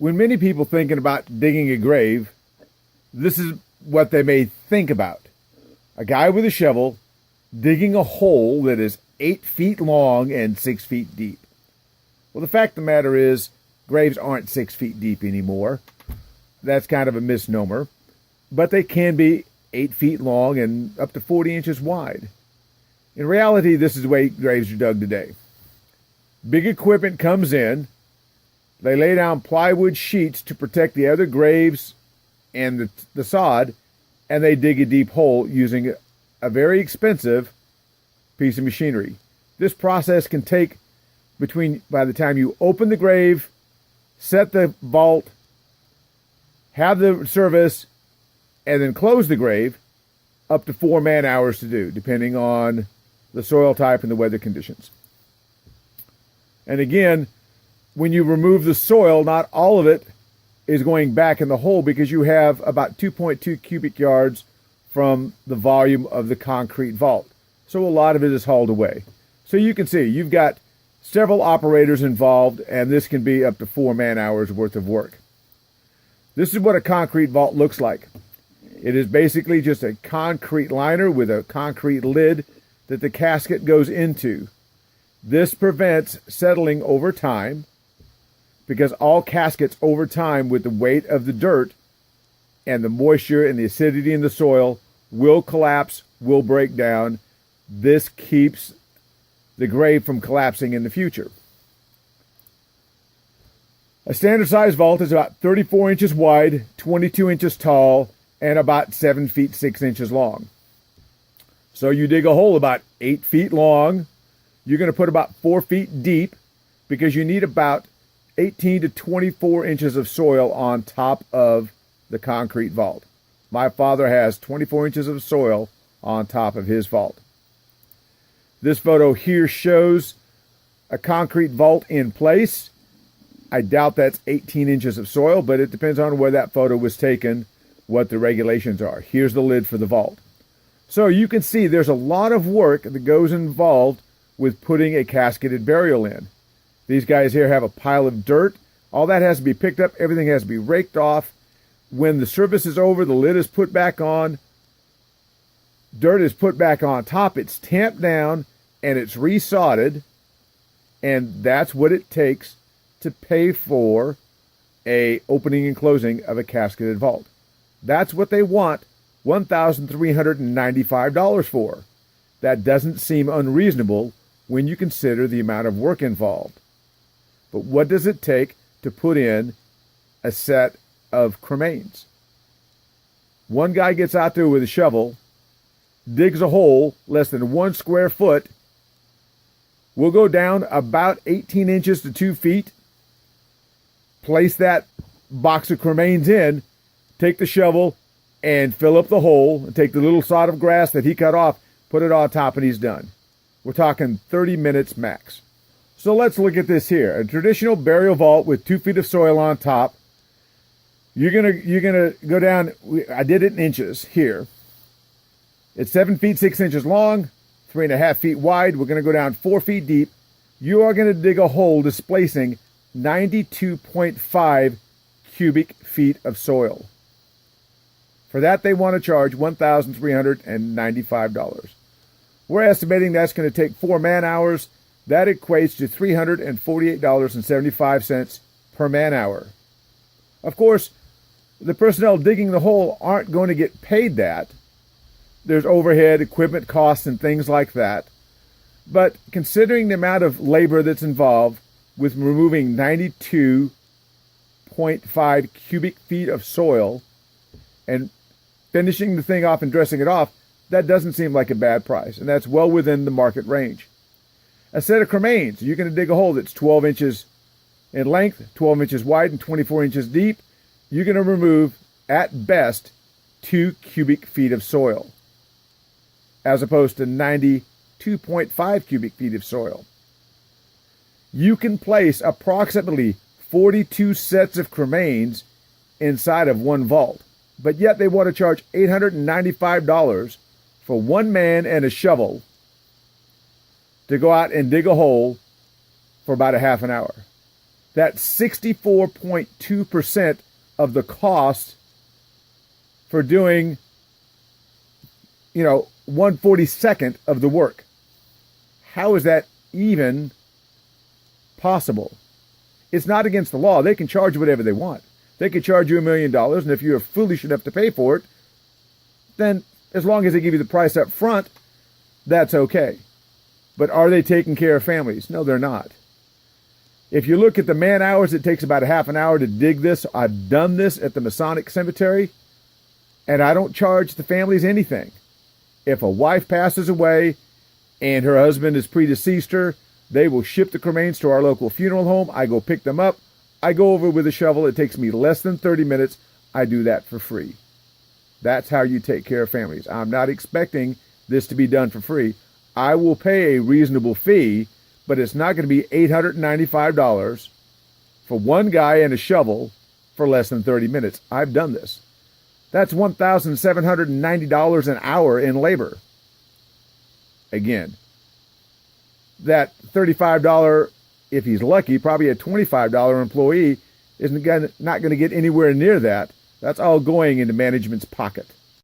When many people thinking about digging a grave, this is what they may think about. A guy with a shovel digging a hole that is 8 feet long and 6 feet deep. Well, the fact of the matter is, graves aren't 6 feet deep anymore. That's kind of a misnomer. But they can be 8 feet long and up to 40 inches wide. In reality, this is the way graves are dug today. Big equipment comes in. They lay down plywood sheets to protect the other graves and the sod, and they dig a deep hole using a very expensive piece of machinery. This process can take by the time you open the grave, set the vault, have the service, and then close the grave, up to 4 man-hours to do, depending on the soil type and the weather conditions. And again, when you remove the soil, not all of it is going back in the hole because you have about 2.2 cubic yards from the volume of the concrete vault. So a lot of it is hauled away. So you can see you've got several operators involved, and this can be up to 4 man-hours worth of work. This is what a concrete vault looks like. It is basically just a concrete liner with a concrete lid that the casket goes into. This prevents settling over time because all caskets over time, with the weight of the dirt and the moisture and the acidity in the soil, will collapse, will break down. This keeps the grave from collapsing in the future. A standard size vault is about 34 inches wide, 22 inches tall, and about 7 feet 6 inches long. So you dig a hole about 8 feet long. You're going to put about 4 feet deep because you need about 18 to 24 inches of soil on top of the concrete vault. My father has 24 inches of soil on top of his vault. This photo here shows a concrete vault in place. I doubt that's 18 inches of soil, but it depends on where that photo was taken, what the regulations are. Here's the lid for the vault. So you can see there's a lot of work that goes involved with putting a casketed burial in. These guys here have a pile of dirt. All that has to be picked up. Everything has to be raked off. When the service is over, the lid is put back on. Dirt is put back on top. It's tamped down and it's resodded. And that's what it takes to pay for a opening and closing of a casketed vault. That's what they want $1,395 for. That doesn't seem unreasonable when you consider the amount of work involved. But what does it take to put in a set of cremains? One guy gets out there with a shovel, digs a hole less than 1 square foot, will go down about 18 inches to 2 feet, place that box of cremains in, take the shovel and fill up the hole, and take the little sod of grass that he cut off, put it on top, and he's done. We're talking 30 minutes max. So let's look at this here. A traditional burial vault with 2 feet of soil on top. You're gonna go down. I did it in inches here. It's 7 feet 6 inches long, 3.5 feet wide. We're gonna go down 4 feet deep. You are gonna dig a hole displacing 92.5 cubic feet of soil. For that, they want to charge $1,395. We're estimating that's going to take 4 man-hours. That equates to $348.75 per man-hour. Of course, the personnel digging the hole aren't going to get paid that. There's overhead, equipment costs, and things like that. But considering the amount of labor that's involved with removing 92.5 cubic feet of soil and finishing the thing off and dressing it off, that doesn't seem like a bad price, and that's well within the market range. A set of cremains, you're going to dig a hole that's 12 inches in length, 12 inches wide, and 24 inches deep. You're going to remove, at best, 2 cubic feet of soil, as opposed to 92.5 cubic feet of soil. You can place approximately 42 sets of cremains inside of one vault. But yet they want to charge $895 for one man and a shovel to go out and dig a hole for about a half an hour. That's 64.2% of the cost for doing, 1/42nd of the work. How is that even possible? It's not against the law. They can charge whatever they want. They could charge you $1 million, and if you're foolish enough to pay for it, then as long as they give you the price up front, that's okay. But are they taking care of families? No, they're not. If you look at the man hours, it takes about a half an hour to dig this. I've done this at the Masonic Cemetery, and I don't charge the families anything. If a wife passes away and her husband is predeceased her, they will ship the cremains to our local funeral home. I go pick them up. I go over with a shovel. It takes me less than 30 minutes. I do that for free. That's how you take care of families. I'm not expecting this to be done for free. I will pay a reasonable fee, but it's not going to be $895 for one guy and a shovel for less than 30 minutes. I've done this. That's $1,790 an hour in labor. Again, that $35, if he's lucky, probably a $25 employee, not going to get anywhere near that. That's all going into management's pocket.